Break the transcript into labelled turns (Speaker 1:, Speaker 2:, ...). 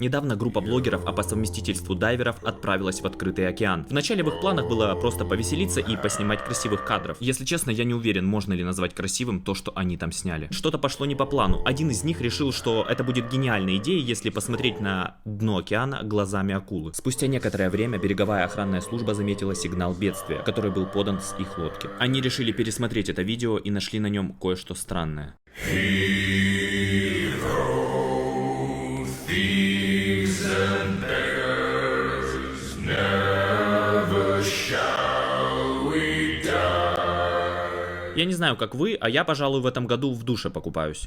Speaker 1: Недавно группа блогеров, а по совместительству дайверов, отправилась в открытый океан. Вначале в их планах было просто повеселиться и поснимать красивых кадров. Если честно, я не уверен, можно ли назвать красивым то, что они там сняли. Что-то пошло не по плану. Один из них решил, что это будет гениальной идеей, если посмотреть на дно океана глазами акулы. Спустя некоторое время береговая охранная служба заметила сигнал бедствия, который был подан с их лодки. Они решили пересмотреть это видео и нашли на нем кое-что странное. Я не знаю, как вы, а я, пожалуй, в этом году в душе покупаюсь.